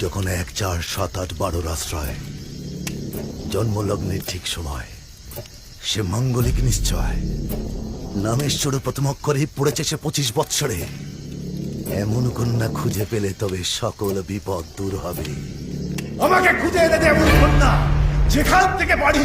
যখন 1, 4, 7, 8, 12 আশ্রয় জন্মলগ্নের ঠিক সময় সে মাঙ্গলিক নিশ্চয় নামেশ্বর প্রথম অক্ষরেই পড়েছে সে 25 বৎসরে। এমন কন্যা খুঁজে পেলে তবে সকল বিপদ দূর হবে। আমাকে খুঁজে এনে দে এমন কন্যা যেখান থেকে পারি